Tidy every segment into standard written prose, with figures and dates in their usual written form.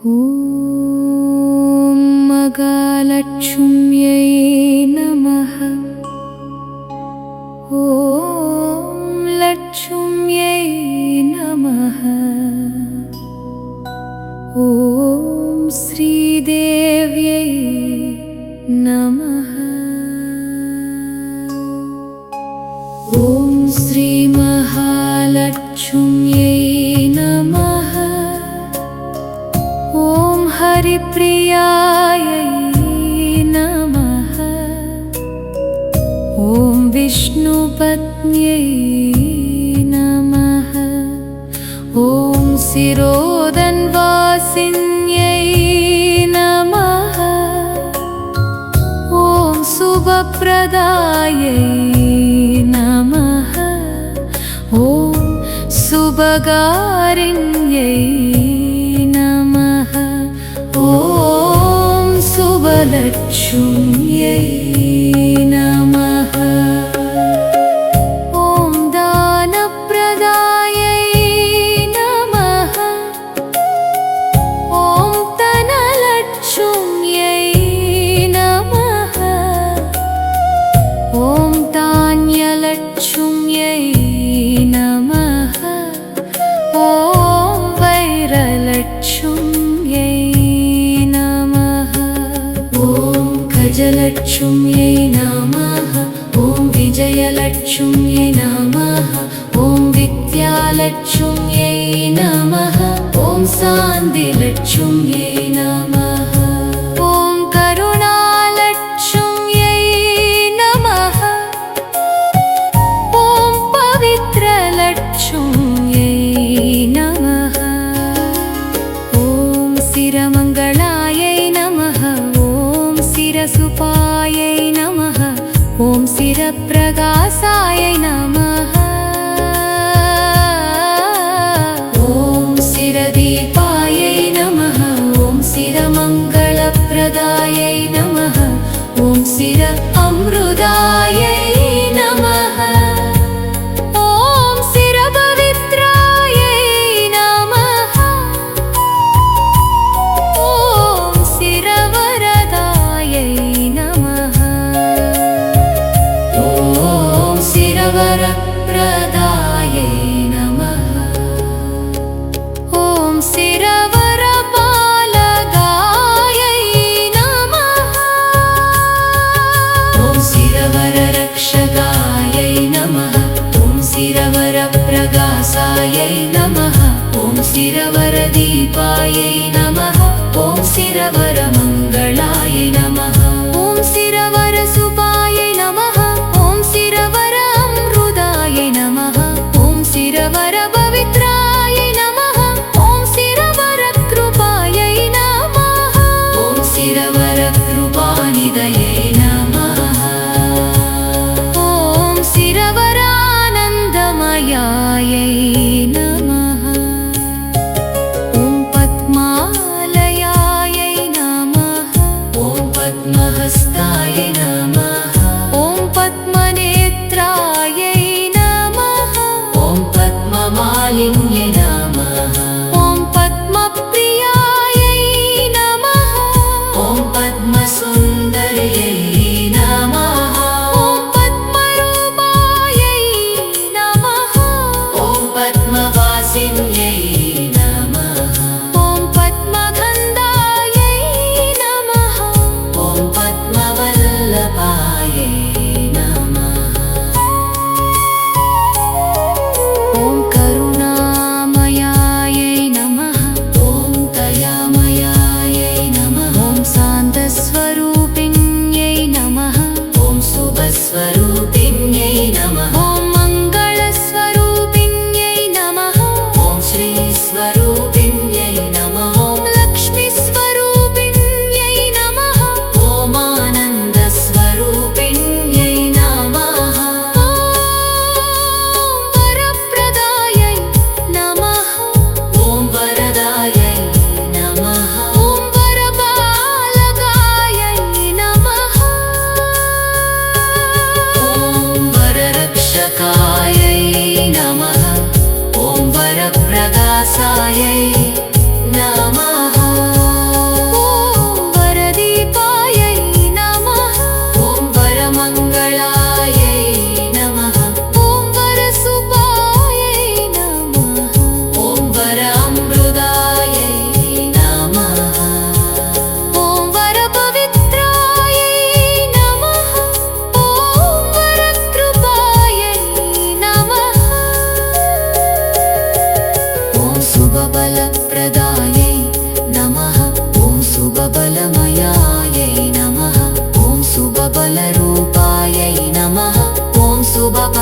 ॐ मगालक्ष्म्यै नमः। ॐ लक्ष्म्यै नमः। ॐ श्रीदेव्यै नमः। ॐ श्रीमहालक्ष्म्यै नमः। ॐ हरिप्रियायै नमः। ॐ विष्णुपत्न्यै नमः। ॐ शिरोदन्वासिन्यै नमः। ॐ शुभप्रदायै नमः। ॐ शुभकारिण्यै नमः। ॐ शुभलक्ष्म्यै नमः। ॐ दानप्रदायै नमः। ॐ धनलक्ष्म्यै नमः। ॐ धान्यलक्ष्म्यै नमः। ॐ वैरलक्ष्म्यै नमः। ॐ गजलक्ष्म्यै नमः। ॐ विजयलक्ष्म्यै नमः। ॐ विद्यालक्ष्म्यै नमः। ॐ शान्तिलक्ष्म्यै नमः। ॐ करुणालक्ष्म्यै नमः। ॐ पवित्रलक्ष्म्यै नमः। ॐ शिरमङ्गलायै नमः। ॐ शिरसुपायै नमः। ॐ शिरप्रकाशायै नमः। ॐ शिरदीपायै नमः। ॐ शिरमङ्गलप्रदायै नमः। ॐ शिर अमृतायै नमः। ॐ शिरपवित्रायै नमः। ॐ शिरवरदायै नमः। ॐ शिरवरप्रदायै नमः। ॐ शिरवरपालकायै नमः। ॐ शिरवररक्षकायै नमः। ॐ शिरवरप्रकाशायै नमः। ॐ शिरवरदीपायै नमः। ॐ शिरवरमङ्गलायै नमः। ॐ शिरवरसुपायै नमः। ॐ शिरवरमृदायै नमः। ॐ शिरवरपवित्रायै नमः। ॐ शिरवरकृपायै नमः। ॐ शिरवरकृपानिधये नमः। ॐ शिरवरानन्दमयायै नमः। ॐ पद्मालयायै नमः। ॐ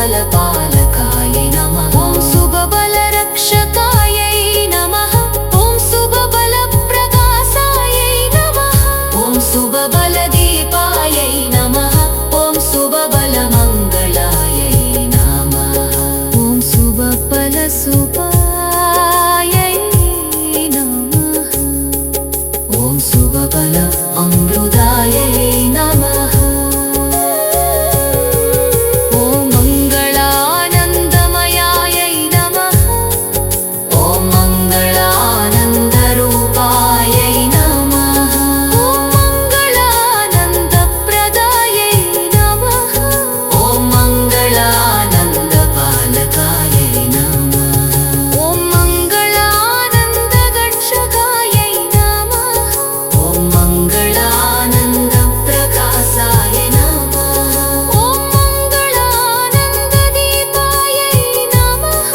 शुभबलपालकायै नमः ॐ शुभबलरक्षकायै नमः ॐ शुभबलप्रकाशायै नमः ॐ शुभबलदीपायै नमः ॐ शुभबलमङ्गलायै नमः ॐ शुभबलसुपायै नमः ॐ शुभबल अमृतायै नमः ॐ मङ्गलानन्दमयायै नमः ॐ मङ्गलानन्दरूपायै नमः ॐ मङ्गलानन्दप्रदायै नमः ॐ मङ्गलानन्दपालकायै नमः ॐ मङ्गलानन्दगक्षकायै नमः ॐ मङ्गलानन्दप्रकाशाय नमः ॐ मङ्गलानन्ददीपायै नमः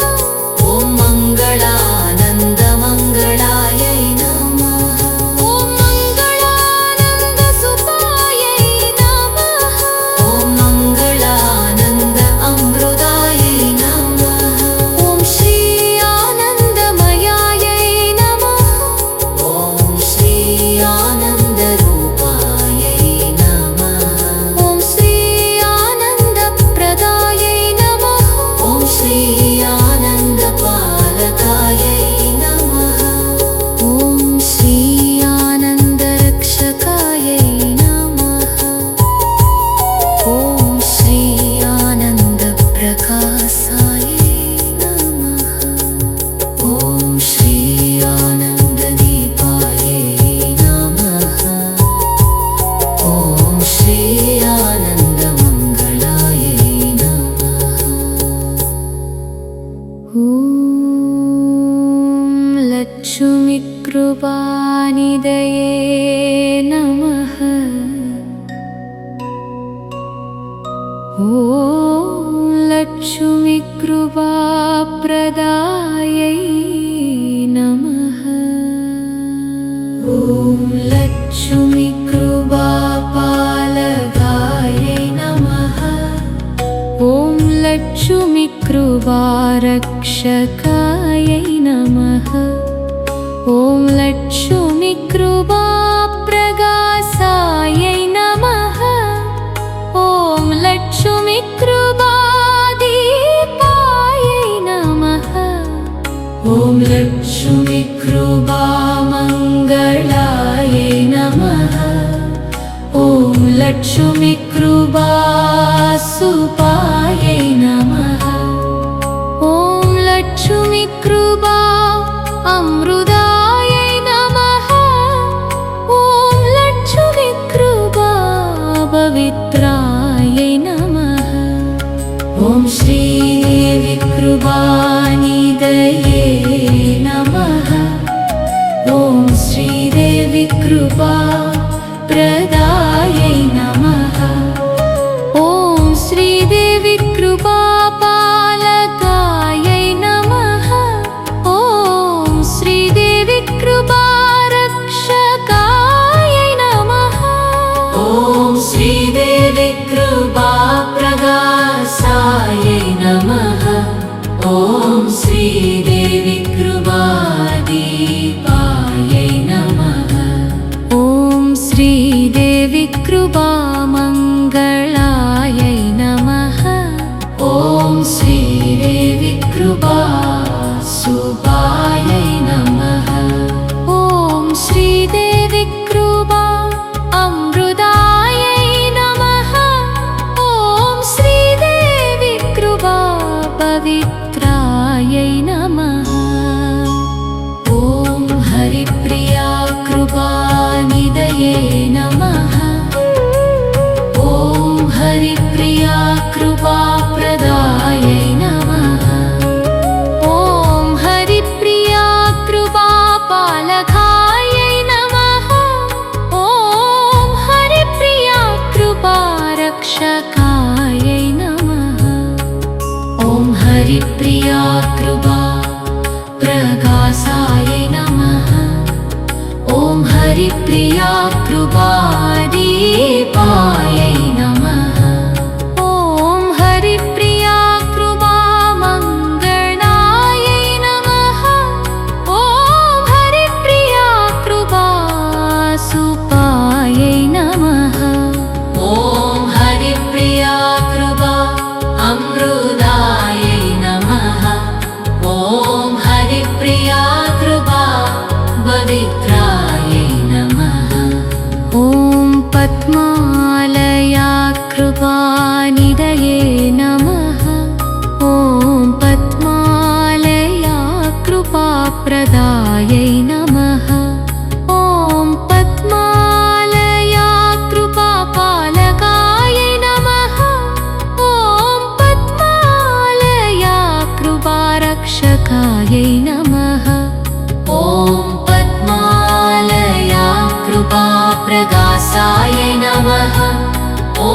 ॐ मङ्गलानन्दमङ्गलायै नमः ॐ मङ्गलानन्दसुपायै नमः ॐ मङ्गलानन्द अमृतायै नमः ॐ श्री आनन्दमयायै नमः ॐ श्री आनन्दरूपायै नमः ॐ श्री आनन्दप्रदायै नमः ॐ श्री आनन्दपालकायै नमः ॐ श्री आनन्दरक्षकायै नमः ॐ श्री आनन्दप्रकाशायै नमः ॐ श्री आनन्ददीपायै नमः ॐ श्री आनन्दमङ्गलायै नमः ॐ लक्ष्मीकृपानिधये नमः ॐ लक्ष्मीकृपाप्रदायै नमः ॐ लक्ष्मीकृपापालकायै नमः ॐ लक्ष्मीकृपारक्षकायै नमः ॐ लक्ष्मीकृपाप्रकाशायै नमः ॐ लक्ष्मीकृपादीपायै नमः ॐ लक्ष्मीकृपामङ्गलायै नमः ॐ लक्ष्मीकृपासुपायै नमः ॐ लक्ष्मीकृपा अमृतायै नमः ॐ लक्ष्मीकृपा पवित्रायै नमः ॐ श्रीदेवी कृपानिधये नमः ॐ श्रीदेवी कृपा प्रदायै नमः ॐ श्रीदेवी कृपापालकायै नमः ॐ श्रीदेवी कृपारक्षकायै नमः ॐ श्रीदेवी कृपाप्रकाशायै नमः ॐ श्रीदेवी कृपादीपायै नमः ॐ श्रीदेवी कृपामङ्गलायै नमः ॐ श्रीदेवी कृपासुपायै नमः ॐ श्रीदेवी कृपा अमृतायै नमः ॐ श्रीदेवी कृपा पवित्रायै नमः ॐ हरिप्रिया कृपानिधये नमः ॐ हरिप्रिया कृपाप्रदायै नमः ॐ हरिप्रिया कृपापालकायै नमः ॐ हरिप्रिया कृपारक्षकायै नमः ॐ हरिप्रिया कृपा प्रकाशायै नमः ॐ हरिप्रिया कृपादीपायै नमः ॐ हरिप्रिया पद्मालयाकृपानिधये नमः। ॐ पद्मालयाकृपाप्रदायै नमः। ॐ पद्मालयाकृपापालकायै नमः। ॐ पद्मालयाकृपारक्षकायै नमः। ॐ पद्मालयाकृपाप्रकाशायै नमः। ॐ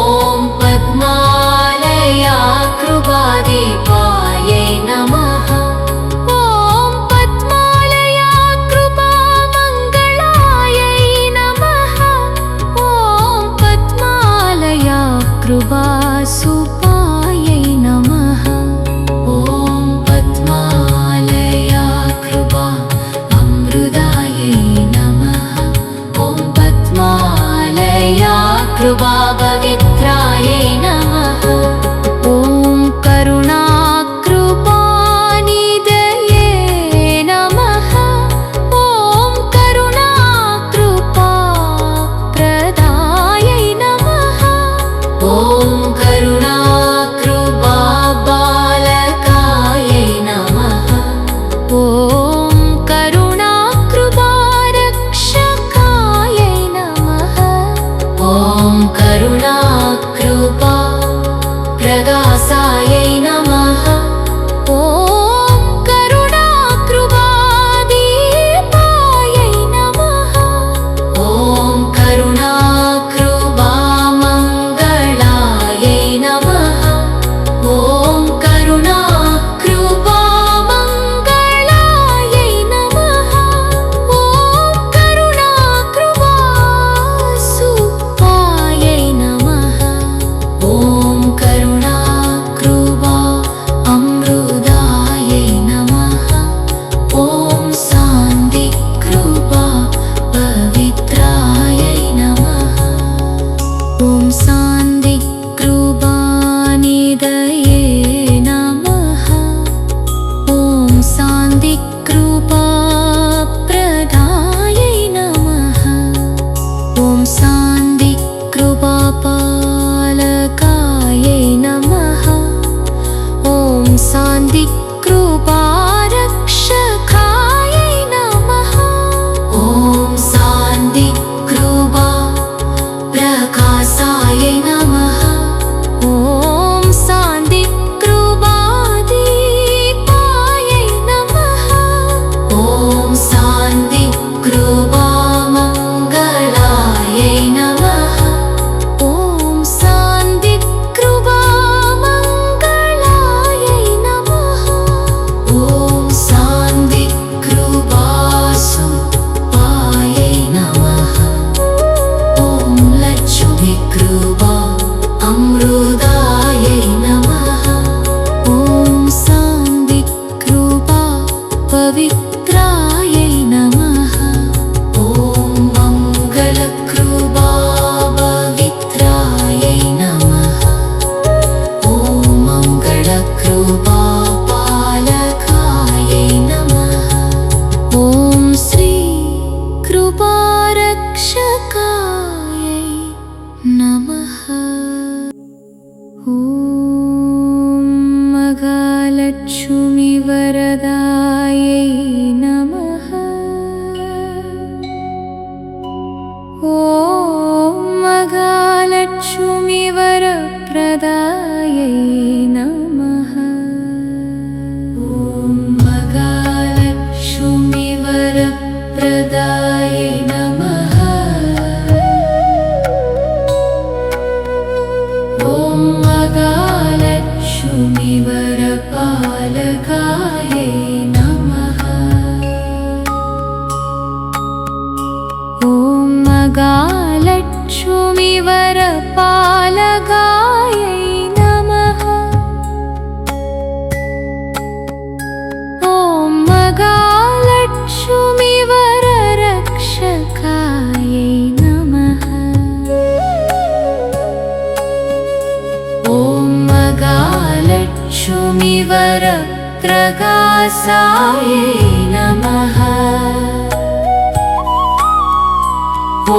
पद्मालयाकृपादीपायै नमः। ॐ पद्मालयाकृपामङ्गलायै नमः। ॐ पद्मालयाकृपासुपायै नमः। ॐ पद्मालयाकृपा अमृतायै नमः। ॐ पद्मालयाकृपापवित्रायै नमः। ॐ करुणाकृपानिधये नमः। ॐ करुणाकृपाप्रदायै नमः। ॐ करुणाकृपाबालकायै नमः। ॐ करुणाकृपारक्षकायै नमः। ॐ करुणाकृपा प्रकाशायै नमः। ॐ करुणाकृपादीपायै नमः। ॐ करुणाकृपामङ्गलायै नमः। ॐ करुणाकृपामङ्गलायै नमः। ॐ करुणाकृपासुपायै नमः। ॐ करुणाकृपा अमृतायै नमः। ॐ शान्तिकृपा पवित्रायै नमः। ॐ शान्तिकृपानिधये नमः। ॐ शान्तिकृपाप्रदायै नमः। ॐ शान्तिकृपापालकायै नमः। ॐ शान्तिकृपारक्षकायै नमः। ॐ शान्तिकृपा प्रकाशायै नमः। ॐ शान्तिकृपादीपायै नमः। ॐ शान्तिकृपामङ्गलायै नमः। ॐ शान्तिकृपामङ्गलायै नमः। ॐ शान्तिकृपासुपायै नमः। ॐ लक्ष्मीकृपा अमृतायै नमः। ॐ शान्तिकृपा पवित्रायै नमः। ॐ मङ्गलकृपा पवित्रायै नमः। ॐ मङ्गलकृपा पालकायै नमः। ॐ श्रीकृपारक्षकायै नमः। ॐ महालक्ष्मीवरदायै नमः। ॐ महालक्ष्मीवरप्रदायै नमः। ॐ महालक्ष्मीवरप्रदायै नमः। ॐ महालक्ष्मीवरपालकायै नमः। ॐ महालक्ष्मीवरपालकायै नमः। ॐ महालक्ष्मीवररक्षकायै नमः। ॐ महालक्ष्मीवरप्रकाशायै नमः। ॐ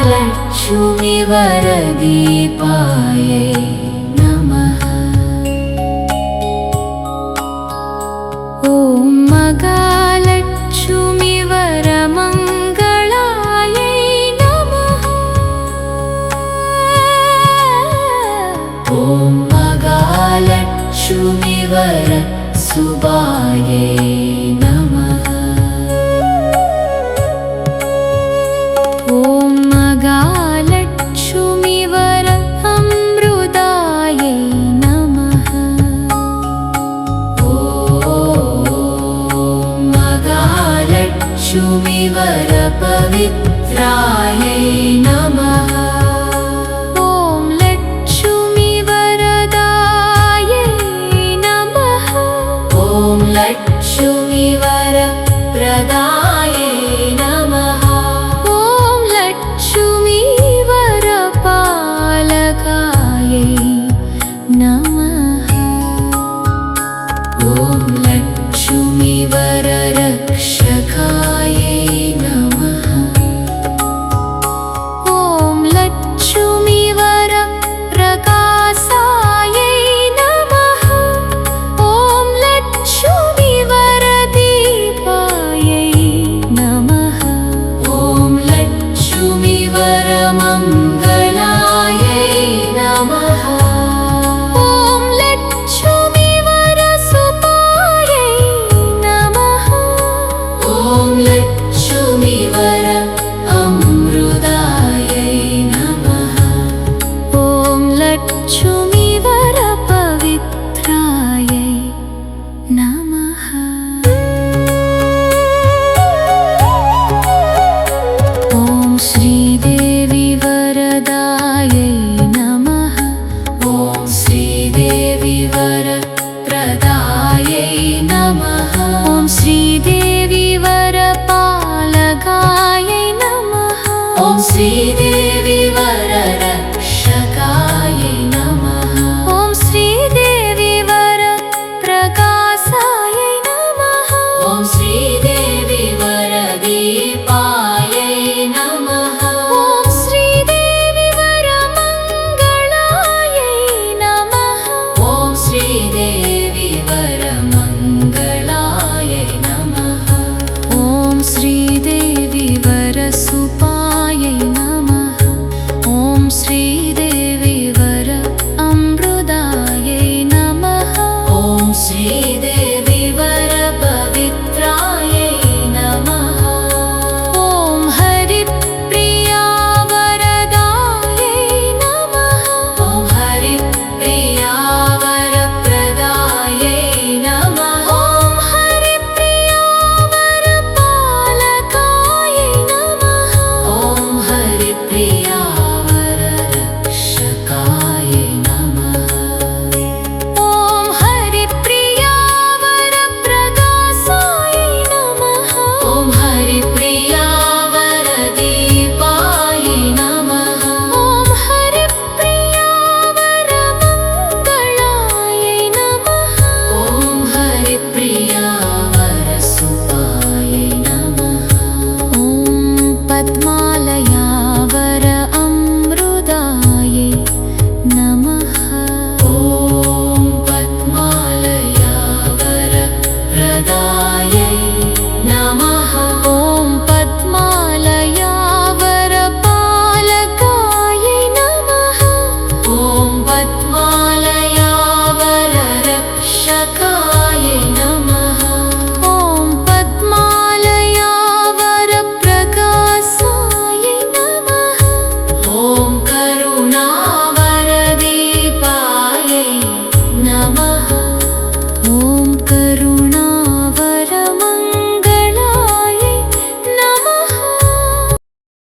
महालक्ष्मी वरदीपायै नमः। ॐ मगालक्ष्मी वरमङ्गलायै नमः। ॐ मगालक्ष्मी वरसुभायै नमः। ॐ मगालक्ष्मी वरअमृतायै नमः। ॐ मगालक्ष्मी वरपवित्रायै नमः। ॐ लक्ष्मी वरदायै नमः। ॐ लक्ष्मी वरप्रदायै नमः। ॐ लक्ष्मी वरपालकायै नमः। ॐ लक्ष्मी वररक्षकायै नमः। ॐ लक्ष्मी वरप्रकाशायै नमः। ॐ लक्ष्मी वरदीपायै नमः। ॐ लक्ष्मी वरमङ्गलायै नमः। ॐ लक्ष्मी वरसुभायै नमः। ॐ लक्ष्मी वरअमृतायै नमः। ॐ लक्ष्मी वरपवित्रायै नमः। ॐ श्रीदेवी वरदायै नमः। ॐ श्रीदेवी वरप्रदायै नमः। ॐ श्रीदेवी वरपालकायै नमः। ॐ श्रीदेवी